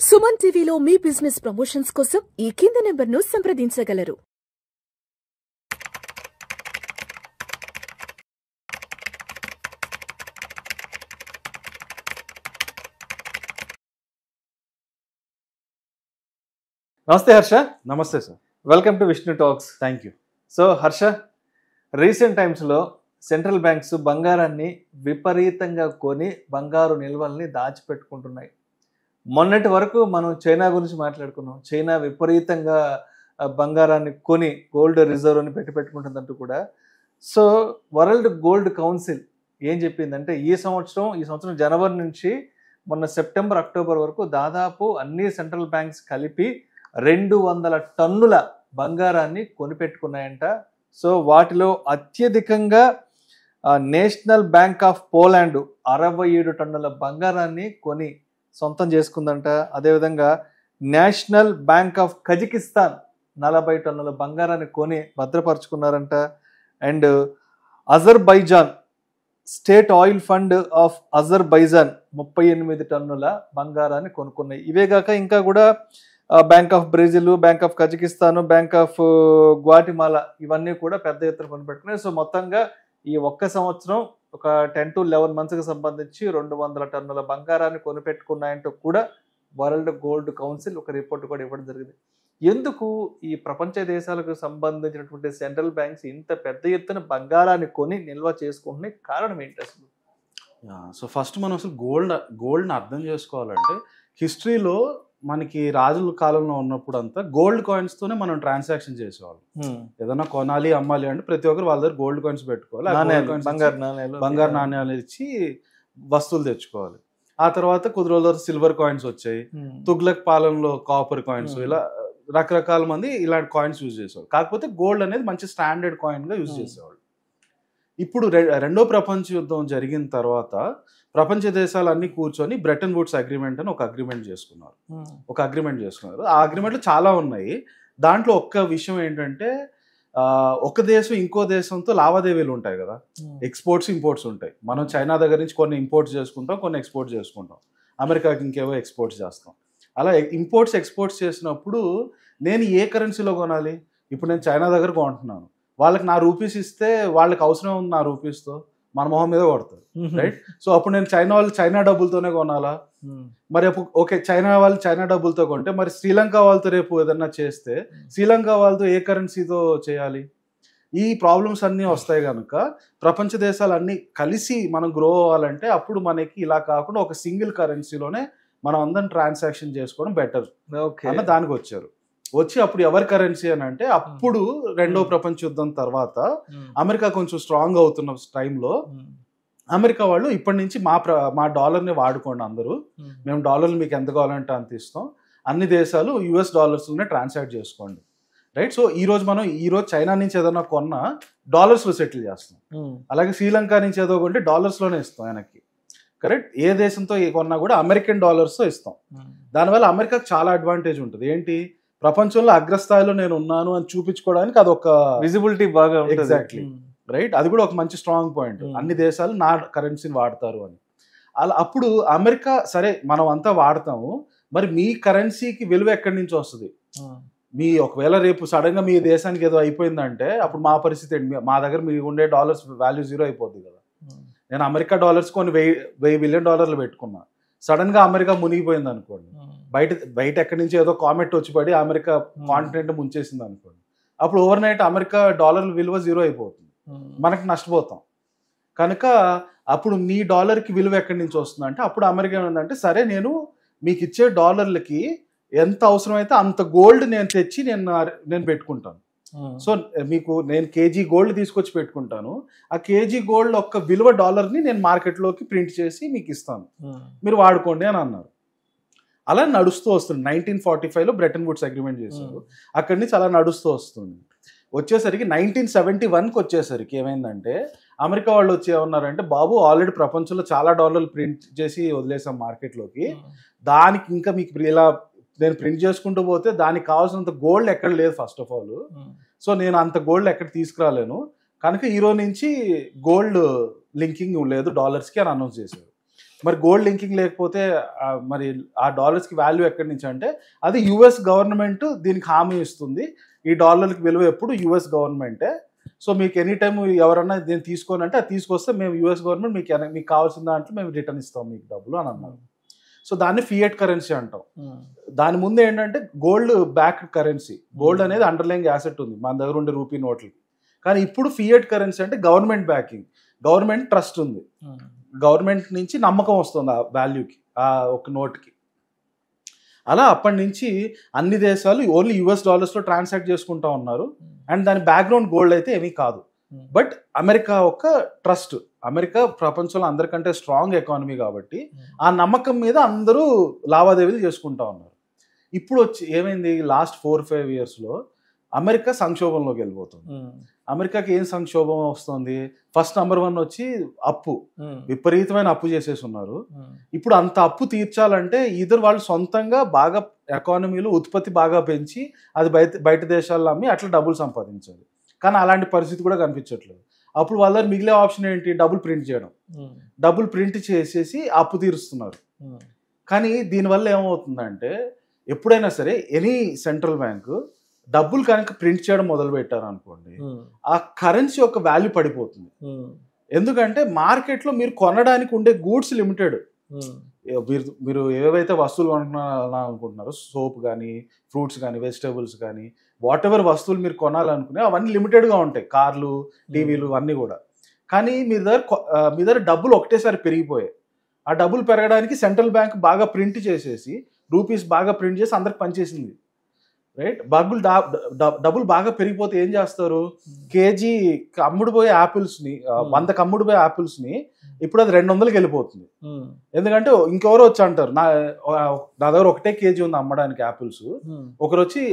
సుమన్ టీవీలో మీ business promotions కోసం ఈ కింది నెంబర్ను సంప్రదించగలరు. నమస్తే హర్ష. నమస్తే sir. Welcome to Vishnu talks. Thank you. So Harsha, recent టైమ్స్లో సెంట్రల్ బ్యాంక్స్ బంగారాన్ని విపరీతంగా కొని బంగారు నిల్వల్ని దాచిపెట్టుకుంటున్నాయి. మొన్నటి వరకు మనం చైనా గురించి మాట్లాడుకున్నాం. చైనా విపరీతంగా బంగారాన్ని కొని గోల్డ్ రిజర్వ్ అని పెట్టుకుంటుందంటూ కూడా. సో వరల్డ్ గోల్డ్ కౌన్సిల్ ఏం చెప్పిందంటే ఈ సంవత్సరం జనవరి నుంచి మొన్న సెప్టెంబర్ అక్టోబర్ వరకు దాదాపు అన్ని సెంట్రల్ బ్యాంక్స్ కలిపి 200 టన్నుల బంగారాన్ని కొనిపెట్టుకున్నాయంట. సో వాటిలో అత్యధికంగా నేషనల్ బ్యాంక్ ఆఫ్ పోలాండ్ 67 టన్నుల బంగారాన్ని కొని సొంతం చేసుకుందంట. అదేవిధంగా నేషనల్ బ్యాంక్ ఆఫ్ కజకిస్తాన్ 40 టన్నుల బంగారాన్ని కొని భద్రపరుచుకున్నారంట. And Azerbaijan state oil fund of Azerbaijan 38 టన్నుల బంగారాన్ని కొనుక్కున్నాయి. ఇవే కాక ఇంకా కూడా bank of Brazil, bank of Kazakhstan, bank of Guatemala ఇవన్నీ కూడా పెద్ద ఎత్తున కొనిపెట్టుకున్నాయి. సో మొత్తంగా ఈ ఒక్క సంవత్సరం ఒక 10 to 11 monthsకి సంబంధించి 200 టన్నుల బంగారాన్ని కొనిపెట్టుకున్నాయంటూ కూడా వరల్డ్ గోల్డ్ కౌన్సిల్ ఒక రిపోర్ట్ కూడా ఇవ్వడం జరిగింది. ఎందుకు ఈ ప్రపంచ దేశాలకు సంబంధించినటువంటి సెంట్రల్ బ్యాంక్స్ ఇంత పెద్ద ఎత్తున బంగారాన్ని కొని నిల్వ చేసుకుంటున్నాయి? కారణం ఏంటి అసలు? సో ఫస్ట్ మనం అసలు గోల్డ్ని అర్థం చేసుకోవాలంటే, హిస్టరీలో మనకి రాజుల కాలంలో ఉన్నప్పుడు అంతా గోల్డ్ కాయిన్స్తోనే మనం ట్రాన్సాక్షన్ చేసేవాళ్ళం. ఏదైనా కొనాలి అమ్మాలి అంటే ప్రతి ఒక్కరు వాళ్ళ దగ్గర గోల్డ్ కాయిన్స్ పెట్టుకోవాలి, బంగారు నాణ్యాలు ఇచ్చి వస్తువులు తెచ్చుకోవాలి. ఆ తర్వాత కొద్ది రోజుల సిల్వర్ కాయిన్స్ వచ్చాయి. తుగ్లక్ పాలనలో కాపర్ కాయిన్స్, ఇలా రకరకాల మంది ఇలాంటి కాయిన్స్ యూజ్ చేసేవాళ్ళు. కాకపోతే గోల్డ్ అనేది మంచి స్టాండర్డ్ కాయిన్గా యూజ్ చేసేవాళ్ళు. ఇప్పుడు రెండో ప్రపంచ యుద్ధం జరిగిన తర్వాత ప్రపంచ దేశాలన్నీ కూర్చొని బ్రెటన్ వుడ్స్ అగ్రిమెంట్ అని ఒక అగ్రిమెంట్ చేసుకున్నారు. ఆ అగ్రిమెంట్లు చాలా ఉన్నాయి. దాంట్లో ఒక్క విషయం ఏంటంటే, ఒక దేశం ఇంకో దేశంతో లావాదేవీలు ఉంటాయి కదా, ఎక్స్పోర్ట్స్ ఇంపోర్ట్స్ ఉంటాయి. మనం చైనా దగ్గర నుంచి కొన్ని ఇంపోర్ట్స్ చేసుకుంటాం, కొన్ని ఎక్స్పోర్ట్ చేసుకుంటాం. అమెరికాకి ఇంకేవో ఎక్స్పోర్ట్స్ చేస్తాం. అలా ఇంపోర్ట్స్ ఎక్స్పోర్ట్స్ చేసినప్పుడు నేను ఏ కరెన్సీలో కొనాలి? ఇప్పుడు నేను చైనా దగ్గర కొంటున్నాను, వాళ్ళకి నా రూపీస్ ఇస్తే వాళ్ళకి అవసరం ఉంది నా రూపీస్తో, మన మొహం మీద కొడతారు, రైట్? సో అప్పుడు నేను చైనా డబ్బులతోనే కొనాలా? మరి అప్పుడు ఓకే, చైనా వాళ్ళు చైనా డబ్బులతో కొంటే, మరి శ్రీలంక వాళ్ళతో రేపు ఏదన్నా చేస్తే శ్రీలంక వాళ్ళతో ఏ కరెన్సీతో చేయాలి? ఈ ప్రాబ్లమ్స్ అన్నీ వస్తాయి కనుక ప్రపంచ దేశాలన్నీ కలిసి మనం గ్రో అవ్వాలంటే అప్పుడు మనకి ఇలా కాకుండా ఒక సింగిల్ కరెన్సీలోనే మనం అందరం ట్రాన్సాక్షన్ చేసుకోవడం బెటర్ అన్న దానికి వచ్చి అప్పుడు ఎవరి కరెన్సీ అని అంటే, అప్పుడు రెండో ప్రపంచ యుద్ధం తర్వాత అమెరికా కొంచెం స్ట్రాంగ్ అవుతున్న టైంలో అమెరికా వాళ్ళు ఇప్పటి నుంచి మా డాలర్ని వాడుకోండి అందరూ, మేము డాలర్లు మీకు ఎంత కావాలంటే అంత ఇస్తాం, అన్ని దేశాలు US డాలర్స్లోనే ట్రాన్సాక్ట్ చేసుకోండి, రైట్? సో ఈరోజు చైనా నుంచి ఏదైనా కొన్నా డాలర్స్లో సెటిల్ చేస్తాం. అలాగే శ్రీలంక నుంచి ఏదో కొంటే డాలర్స్లోనే ఇస్తాం వెనక్కి, కరెక్ట్? ఏ దేశంతో కొన్నా కూడా అమెరికన్ డాలర్స్తో ఇస్తాం. దానివల్ల అమెరికాకు చాలా అడ్వాంటేజ్ ఉంటుంది. ఏంటి? ప్రపంచంలో అగ్రస్థాయిలో నేను ఉన్నాను అని చూపించుకోవడానికి అదొక విజిబిలిటీ బాగా. Exactly, right? అది కూడా ఒక మంచి స్ట్రాంగ్ పాయింట్. అన్ని దేశాలు నా కరెన్సీని వాడతారు అని. అలా అప్పుడు అమెరికా, సరే మనం అంతా వాడతాము, మరి మీ కరెన్సీకి విలువ ఎక్కడి నుంచి వస్తుంది? ఒకవేళ రేపు సడన్ గా మీ దేశానికి ఏదో అయిపోయిందంటే అప్పుడు మా పరిస్థితి ఏంటి? మా దగ్గర మీ ఉండే డాలర్స్ వాల్యూ జీరో అయిపోద్ది కదా. నేను అమెరికా డాలర్స్ కొన్ని $1,000 బిలియన్ పెట్టుకున్నా, సడన్ గా అమెరికా మునిగిపోయింది అనుకోండి, బయట ఎక్కడి నుంచి ఏదో కామెట్ వచ్చి పడి అమెరికా కాంటినెంట్ ముంచేసింది అనుకోండి, అప్పుడు ఓవర్ నైట్ అమెరికా డాలర్ విలువ జీరో అయిపోతుంది, మనకి నష్టపోతాం. కనుక అప్పుడు మీ డాలర్కి విలువ ఎక్కడి నుంచి వస్తుంది అంటే, అప్పుడు అమెరికా ఏంటంటే, సరే నేను మీకు ఇచ్చే డాలర్లకి ఎంత అవసరమైతే అంత గోల్డ్ నేను తెచ్చి నేను పెట్టుకుంటాను. సో మీకు నేను కేజీ గోల్డ్ తీసుకొచ్చి పెట్టుకుంటాను, ఆ కేజీ గోల్డ్ ఒక్క విలువ డాలర్ని నేను మార్కెట్లోకి ప్రింట్ చేసి మీకు ఇస్తాను, మీరు వాడుకోండి అని అన్నారు. అలా నడుస్తూ వస్తుంది. 1945లో బ్రెటన్ వుడ్స్ అగ్రిమెంట్ చేశారు. అక్కడి నుంచి అలా నడుస్తూ వస్తుంది. వచ్చేసరికి 1971కి వచ్చేసరికి ఏమైందంటే, అమెరికా వాళ్ళు వచ్చి ఏమన్నారంటే, బాబు ఆల్రెడీ ప్రపంచంలో చాలా డాలర్లు ప్రింట్ చేసి వదిలేసాం మార్కెట్లోకి, దానికి ఇంకా మీకు ఇలా నేను ప్రింట్ చేసుకుంటూ పోతే దానికి కావాల్సినంత గోల్డ్ ఎక్కడ లేదు ఫస్ట్ ఆఫ్ ఆల్. సో నేను అంత గోల్డ్ ఎక్కడ తీసుకురాలేను, కనుక ఈరోజు నుంచి గోల్డ్ లింకింగ్ లేదు డాలర్స్కి అని అనౌన్స్ చేశారు. మరి గోల్డ్ లింకింగ్ లేకపోతే మరి ఆ డాలర్స్కి వాల్యూ ఎక్కడి నుంచి అంటే అది యుఎస్ గవర్నమెంట్ దీనికి హామీ ఇస్తుంది. ఈ డాలర్కి విలువ ఎప్పుడు యుఎస్ గవర్నమెంటే. సో మీకు ఎనీ టైం ఎవరన్నా దీన్ని తీసుకోనంటే అది తీసుకొస్తే మేము యుఎస్ గవర్నమెంట్ మీకు కావాల్సిన దాంట్లో మేము రిటర్న్ ఇస్తాం మీకు డబ్బులు అని అన్నారు. సో దాన్ని ఫియట్ కరెన్సీ అంటాం. దాని ముందు ఏంటంటే గోల్డ్ బ్యాక్డ్ కరెన్సీ. గోల్డ్ అనేది అండర్లైంగ్ యాసెట్ ఉంది మన దగ్గర ఉండే రూపీ నోట్లకి. కానీ ఇప్పుడు ఫియట్ కరెన్సీ అంటే గవర్నమెంట్ బ్యాకింగ్, గవర్నమెంట్ ట్రస్ట్ ఉంది, గవర్నమెంట్ నుంచి నమ్మకం వస్తుంది ఆ వాల్యూకి, ఆ ఒక నోట్కి. అలా అప్పటి నుంచి అన్ని దేశాలు ఓన్లీ యుఎస్ డాలర్స్లో ట్రాన్సాక్ట్ చేసుకుంటా ఉన్నారు. అండ్ దాని బ్యాక్గ్రౌండ్ గోల్డ్ అయితే ఏమీ కాదు. బట్ అమెరికా ఒక ట్రస్ట్, అమెరికా ప్రపంచంలో అందరికంటే స్ట్రాంగ్ ఎకానమీ కాబట్టి ఆ నమ్మకం మీద అందరూ లావాదేవీలు చేసుకుంటా ఉన్నారు. ఇప్పుడు వచ్చి ఏమైంది, లాస్ట్ 4-5 yearsలో అమెరికా సంక్షోభంలోకి వెళ్ళిపోతుంది. అమెరికాకి ఏం సంక్షోభం వస్తుంది? ఫస్ట్ నెంబర్ 1 వచ్చి అప్పు, విపరీతమైన అప్పు చేసేసి ఉన్నారు. ఇప్పుడు అంత అప్పు తీర్చాలంటే ఇద్దరు వాళ్ళు సొంతంగా బాగా ఎకానమీలో ఉత్పత్తి బాగా పెంచి అది బయట దేశాల్లో అమ్మి అట్లా డబ్బులు సంపాదించాలి. కానీ అలాంటి పరిస్థితి కూడా కనిపించట్లేదు. అప్పుడు వాళ్ళ మిగిలే ఆప్షన్ ఏంటి? డబ్బులు ప్రింట్ చేయడం. డబ్బులు ప్రింట్ చేసేసి అప్పు తీరుస్తున్నారు. కానీ దీనివల్ల ఏమవుతుందంటే ఎప్పుడైనా సరే ఎనీ సెంట్రల్ బ్యాంకు డబ్బులు కనుక ప్రింట్ చేయడం మొదలు పెట్టారు అనుకోండి, ఆ కరెన్సీ యొక్క వాల్యూ పడిపోతుంది. ఎందుకంటే మార్కెట్లో మీరు కొనడానికి ఉండే గూడ్స్ లిమిటెడ్. మీరు ఏవైతే వస్తువులు కొనాలనుకుంటున్నారో, సోప్ కానీ, ఫ్రూట్స్ కానీ, వెజిటేబుల్స్ కానీ, వాట్ ఎవర్ వస్తువులు మీరు కొనాలనుకునే అవన్నీ లిమిటెడ్గా ఉంటాయి. కార్లు, టీవీలు అన్నీ కూడా. కానీ మీ దగ్గర డబ్బులు ఒకటేసారి పెరిగిపోయాయి. ఆ డబ్బులు పెరగడానికి సెంట్రల్ బ్యాంక్ బాగా ప్రింట్ చేసేసి, రూపీస్ బాగా ప్రింట్ చేసి అందరికి పనిచేసింది. రైట్? డబ్బులు బాగా పెరిగిపోతే ఏం చేస్తారు? కేజీ అమ్ముడుపోయే యాపిల్స్ని, 100కి అమ్ముడుపోయే యాపిల్స్ని ఇప్పుడు అది 200కి వెళ్ళిపోతుంది. ఎందుకంటే ఇంకెవరో వచ్చి అంటారు నా దగ్గర ఒకటే కేజీ ఉంది అమ్మడానికి యాపిల్స్, ఒకరు వచ్చి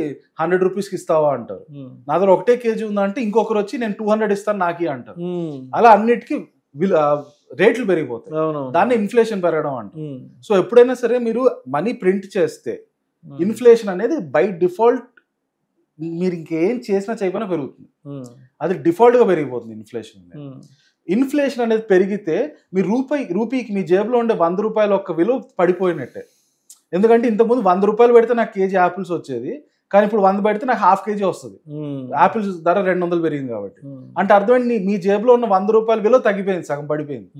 100 రూపీస్కి ఇస్తావా అంటారు. నా దగ్గర ఒకటే కేజీ ఉందంటే ఇంకొకరు వచ్చి నేను 200 ఇస్తాను నాకి అంటారు. అలా అన్నిటికీ రేట్లు పెరిగిపోతాయి. దాన్ని ఇన్ఫ్లేషన్ పెరగడం అంటారు. సో ఎప్పుడైనా సరే మీరు మనీ ప్రింట్ చేస్తే ఇన్ఫ్లేషన్ అనేది బై డిఫాల్ట్ మీరు ఇంకేం చేసినా చేయకపోయినా పెరుగుతుంది. అది డిఫాల్ట్గా పెరిగిపోతుంది ఇన్ఫ్లేషన్. ఇన్ఫ్లేషన్ అనేది పెరిగితే మీ రూపీకి మీ జేబులో ఉండే 100 రూపాయల ఒక్క విలువ పడిపోయినట్టే. ఎందుకంటే ఇంతకుముందు 100 రూపాయలు పెడితే నాకు కేజీ యాపిల్స్ వచ్చేది, కానీ ఇప్పుడు 100 పెడితే నాకు ½ కేజీ వస్తుంది. యాపిల్స్ ధర 200 పెరిగింది కాబట్టి. అంటే అర్థమైంది మీ జేబులో ఉన్న 100 రూపాయల విలువ తగ్గిపోయింది, సగం పడిపోయింది.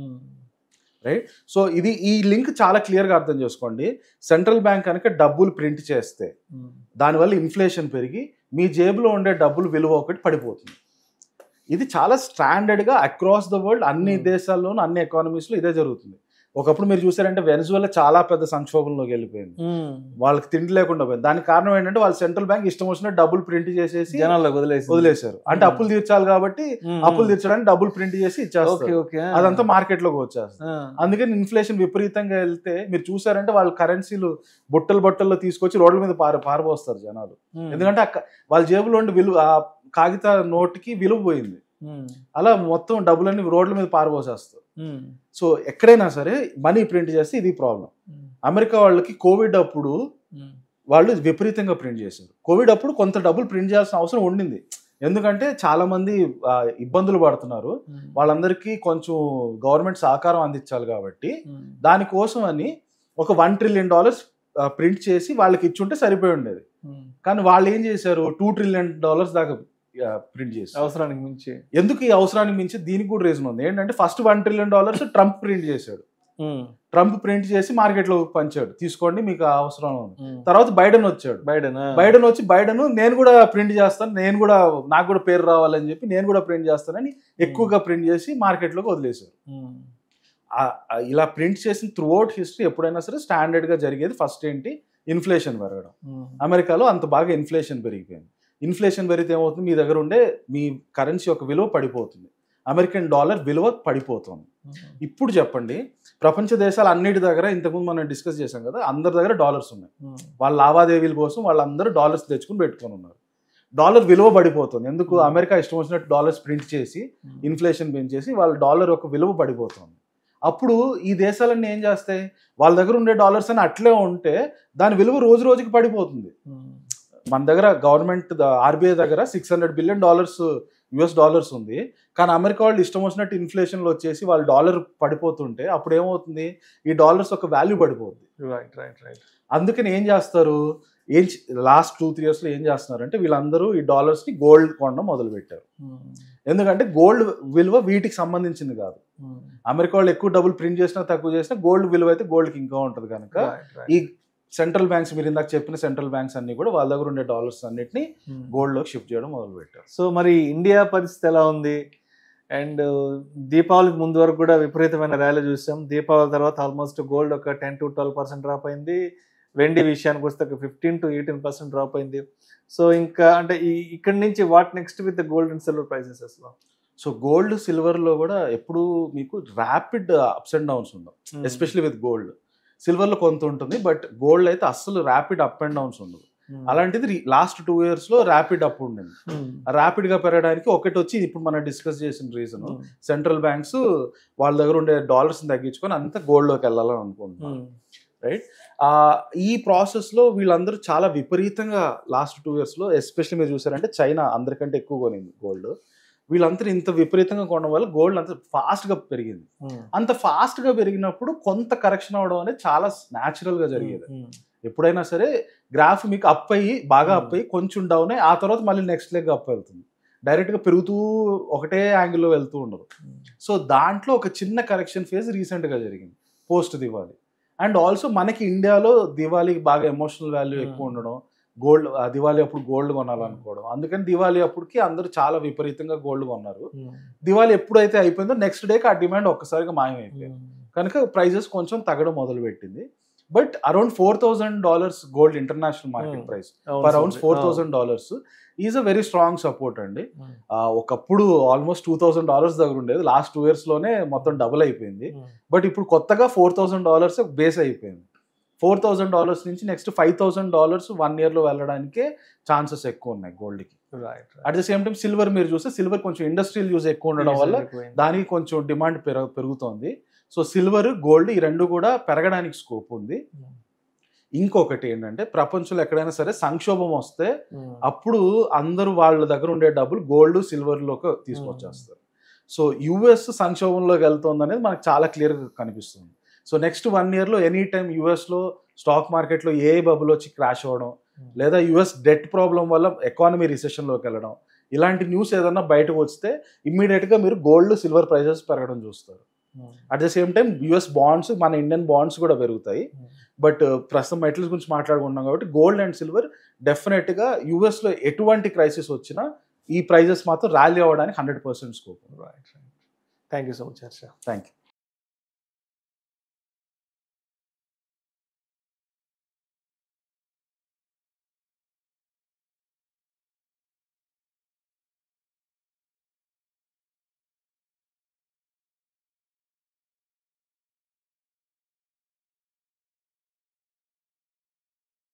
రైట్? సో ఈ లింక్ చాలా క్లియర్గా అర్థం చేసుకోండి. సెంట్రల్ బ్యాంక్ కనుక డబ్బులు ప్రింట్ చేస్తే దానివల్ల ఇన్ఫ్లేషన్ పెరిగి మీ జేబులో ఉండే డబ్బులు విలువ ఒకటి పడిపోతుంది. ఇది చాలా స్టాండర్డ్గా అక్రాస్ ద వరల్డ్ అన్ని దేశాల్లోనూ అన్ని ఎకానమీస్లో ఇదే జరుగుతుంది. ఒకప్పుడు మీరు చూసారంటే వెనిజువేలా చాలా పెద్ద సంక్షోభంలోకి వెళ్ళిపోయింది, వాళ్ళకి తిండి లేకుండా పోయింది. దానికి కారణం ఏంటంటే వాళ్ళు సెంట్రల్ బ్యాంక్ ఇష్టం వచ్చినట్టు డబ్బులు ప్రింట్ చేసేసి జనాలకు వదిలేశారు. అంటే అప్పులు తీర్చాలి కాబట్టి అప్పులు తీర్చడానికి డబ్బులు ప్రింట్ చేసి ఇచ్చేస్తారు, అదంతా మార్కెట్ లోకి వచ్చేస్తారు. అందుకని ఇన్ఫ్లేషన్ విపరీతంగా వెళ్తే మీరు చూసారంటే వాళ్ళ కరెన్సీలు బుట్టల్లో తీసుకొచ్చి రోడ్ల మీద పారబోస్తారు జనాలు. ఎందుకంటే వాళ్ళ జేబులో ఉండి విలువ కాగిత నోటుకి విలువ పోయింది. అలా మొత్తం డబ్బులన్నీ రోడ్ల మీద పారబోసేస్తారు. సో ఎక్కడైనా సరే మనీ ప్రింట్ చేస్తే ఇది ప్రాబ్లం. అమెరికా వాళ్ళకి కోవిడ్ అప్పుడు వాళ్ళు విపరీతంగా ప్రింట్ చేశారు. కోవిడ్ అప్పుడు కొంత డబ్బులు ప్రింట్ చేయాల్సిన అవసరం ఉండింది, ఎందుకంటే చాలా మంది ఇబ్బందులు పడుతున్నారు, వాళ్ళందరికీ కొంచెం గవర్నమెంట్ సహకారం అందించాలి కాబట్టి. దానికోసం అని ఒక $1 trillion ప్రింట్ చేసి వాళ్ళకి ఇచ్చుంటే సరిపోయి ఉండేది. కానీ వాళ్ళు ఏం చేశారు, $2 trillion దాకా ప్రింట్ చేసి అవసరానికి మించి. ఎందుకు ఈ అవసరానికి మించి? దీనికి కూడా రీజన్ ఉంది. ఏంటంటే ఫస్ట్ $1 trillion ట్రంప్ ప్రింట్ చేశాడు. ట్రంప్ ప్రింట్ చేసి మార్కెట్ లో పంచాడు, తీసుకోండి మీకు అవసరం. తర్వాత బైడెన్ వచ్చాడు. బైడెన్ నేను కూడా ప్రింట్ చేస్తాను, నాకు కూడా పేరు రావాలని చెప్పి నేను కూడా ప్రింట్ చేస్తానని ఎక్కువగా ప్రింట్ చేసి మార్కెట్ లోకి వదిలేశారు. ఇలా ప్రింట్ చేసిన త్రూ అవుట్ హిస్టరీ ఎప్పుడైనా సరే స్టాండర్డ్ గా జరిగేది ఫస్ట్ ఏంటి, ఇన్ఫ్లేషన్ పెరగడం. అమెరికాలో అంత బాగా ఇన్ఫ్లేషన్ పెరిగిపోయింది. ఇన్ఫ్లేషన్ పెరిగితే ఏమవుతుంది, మీ దగ్గర ఉండే మీ కరెన్సీ యొక్క విలువ పడిపోతుంది, అమెరికన్ డాలర్ విలువ పడిపోతుంది. ఇప్పుడు చెప్పండి, ప్రపంచ దేశాలు అన్నిటి దగ్గర ఇంతకుముందు మనం డిస్కస్ చేసాం కదా, అందరి దగ్గర డాలర్స్ ఉన్నాయి. వాళ్ళ లావాదేవీల కోసం వాళ్ళందరూ డాలర్స్ తెచ్చుకుని పెట్టుకొని ఉన్నారు. డాలర్ విలువ పడిపోతుంది. ఎందుకు? అమెరికా ఇష్టం వచ్చినట్టు డాలర్స్ ప్రింట్ చేసి ఇన్ఫ్లేషన్ పెంచేసి వాళ్ళ డాలర్ యొక్క విలువ పడిపోతుంది. అప్పుడు ఈ దేశాలన్నీ ఏం చేస్తాయి, వాళ్ళ దగ్గర ఉండే డాలర్స్ అని అట్లే ఉంటే దాని విలువ రోజు రోజుకి పడిపోతుంది. మన దగ్గర గవర్నమెంట్ ఆర్బీఐ దగ్గర $600 బిలియన్ US డాలర్స్ ఉంది, కానీ అమెరికా వాళ్ళు ఇష్టం వచ్చినట్టు ఇన్ఫ్లేషన్లో వచ్చేసి వాళ్ళు డాలర్ పడిపోతుంటే అప్పుడు ఏమవుతుంది, ఈ డాలర్స్ ఒక వాల్యూ పడిపోతుంది. అందుకని ఏం చేస్తారు, లాస్ట్ 2-3 yearsలో ఏం చేస్తున్నారు అంటే వీళ్ళందరూ ఈ డాలర్స్ని గోల్డ్ కొనడం మొదలు పెట్టారు. ఎందుకంటే గోల్డ్ విలువ వీటికి సంబంధించింది కాదు. అమెరికా వాళ్ళు ఎక్కువ డబ్బులు ప్రింట్ చేసినా తక్కువ చేసినా గోల్డ్ విలువ అయితే గోల్డ్కి ఇంకా ఉంటుంది కనుక ఈ సెంట్రల్ బ్యాంక్స్, మీరు ఇందాక చెప్పిన సెంట్రల్ బ్యాంక్స్ అన్ని కూడా వాళ్ళ దగ్గర ఉండే డాలర్స్ అన్నిటిని గోల్డ్లోకి షిఫ్ట్ చేయడం మొదలు పెట్టారు. సో మరి ఇండియా పరిస్థితి ఎలా ఉంది? అండ్ దీపావళికి ముందు వరకు కూడా విపరీతమైన ర్యాలీ చూసాం. దీపావళి తర్వాత ఆల్మోస్ట్ గోల్డ్ ఒక 10 to 12% డ్రాప్ అయింది. వెండి విషయానికి వస్తే ఒక 15 to 18% డ్రాప్ అయింది. సో ఇంకా అంటే ఇక్కడి నుంచి what next with the gold and silver prices అసలు? సో గోల్డ్ సిల్వర్లో కూడా ఎప్పుడు మీకు ర్యాపిడ్ అప్స్ అండ్ డౌన్స్ ఉండవు, ఎస్పెషల్లీ విత్ గోల్డ్. సిల్వర్లో కొంత ఉంటుంది, బట్ గోల్డ్ అయితే అస్సలు ర్యాపిడ్ అప్ అండ్ డౌన్స్ ఉండదు. అలాంటిది లాస్ట్ 2 yearsలో ర్యాపిడ్ అప్ ఉండింది. ర్యాపిడ్ గా పెరగడానికి ఒకటి వచ్చి ఇప్పుడు మనం డిస్కస్ చేసిన రీజన్, సెంట్రల్ బ్యాంక్స్ వాళ్ళ దగ్గర ఉండే డాలర్స్ తగ్గించుకొని అంతా గోల్డ్లోకి వెళ్ళాలని అనుకుంటున్నాం, రైట్? ఈ ప్రాసెస్లో వీళ్ళందరూ చాలా విపరీతంగా లాస్ట్ 2 yearsలో, ఎస్పెషల్లీ మీరు చూసారంటే చైనా అందరికంటే ఎక్కువ కొనింది గోల్డ్. వీళ్ళందరూ ఇంత విపరీతంగా కొనడం వల్ల గోల్డ్ అంత ఫాస్ట్గా పెరిగింది. అంత ఫాస్ట్గా పెరిగినప్పుడు కొంత కరెక్షన్ అవడం అనేది చాలా న్యాచురల్గా జరిగేది. ఎప్పుడైనా సరే గ్రాఫ్ మీకు అప్ అయ్యి బాగా అప్ అయ్యి కొంచెం డౌన్ అయ్యి ఆ తర్వాత మళ్ళీ నెక్స్ట్ లెగ్ అప్ వెళ్తుంది. డైరెక్ట్గా పెరుగుతూ ఒకటే యాంగిల్లో వెళ్తూ ఉండదు. సో దాంట్లో ఒక చిన్న కరెక్షన్ ఫేజ్ రీసెంట్గా జరిగింది పోస్ట్ దివాళీ. అండ్ ఆల్సో మనకి ఇండియాలో దివాళీకి బాగా ఎమోషనల్ వాల్యూ ఎక్కువ ఉండడం, గోల్డ్ దివాళీ అప్పుడు గోల్డ్ కొనాలనుకోవడం, అందుకని దివాళీ అప్పటికి అందరూ చాలా విపరీతంగా గోల్డ్ కొన్నారు. దివాళీ ఎప్పుడైతే అయిపోయిందో నెక్స్ట్ డేకి ఆ డిమాండ్ ఒక్కసారిగా మాయమైపోయింది కనుక ప్రైజెస్ కొంచెం తగ్గడం మొదలు పెట్టింది. But around $4,000 gold international market price per around $4,000 is a very strong support అండి. ఒకప్పుడు ఆల్మోస్ట్ $2,000 దగ్గర ఉండేది, లాస్ట్ 2 yearsలోనే మొత్తం డబుల్ అయిపోయింది. బట్ ఇప్పుడు కొత్తగా $4,000 బేస్ అయిపోయింది. $4,000 నుంచి నెక్స్ట్ $5,000 1 yearలో వెళ్ళడానికే ఛాన్సెస్ ఎక్కువ ఉన్నాయి గోల్డ్కి. At the same time silver మీరు చూస్తే సిల్వర్ కొంచెం ఇండస్ట్రియల్ యూజ్ ఎక్కువ ఉండడం వల్ల దానికి కొంచెం డిమాండ్ పెరుగుతోంది. సో సిల్వర్ గోల్డ్ ఈ రెండు కూడా పెరగడానికి స్కోప్ ఉంది. ఇంకొకటి ఏంటంటే ప్రపంచంలో ఎక్కడైనా సరే సంక్షోభం వస్తే అప్పుడు అందరూ వాళ్ళ దగ్గర ఉండే డబ్బులు గోల్డ్ సిల్వర్లోకి తీసుకొచ్చేస్తారు. సో యుఎస్ సంక్షోభంలోకి వెళ్తుంది అనేది మనకు చాలా క్లియర్గా కనిపిస్తుంది. సో నెక్స్ట్ 1 yearలో ఎనీ టైం యుఎస్లో స్టాక్ మార్కెట్లో ఏ బబుల్ వచ్చి క్రాష్ అవ్వడం, లేదా యుఎస్ డెట్ ప్రాబ్లం వల్ల ఎకానమీ రిసెషన్లోకి వెళ్ళడం, ఇలాంటి న్యూస్ ఏదన్నా బయటకు వస్తే ఇమ్మీడియట్గా మీరు గోల్డ్ సిల్వర్ ప్రైజెస్ పెరగడం చూస్తారు. At the same time US bonds, మన ఇండియన్ బాండ్స్ కూడా పెరుగుతాయి. బట్ ప్రస్తుతం మెటల్స్ గురించి మాట్లాడుకుంటున్నాం కాబట్టి గోల్డ్ అండ్ సిల్వర్ డెఫినెట్గా యుఎస్లో ఎటువంటి క్రైసిస్ వచ్చినా ఈ ప్రైజెస్ మాత్రం ర్యాలీ అవ్వడానికి 100% scope. Thank you so much Harsha. Thank you.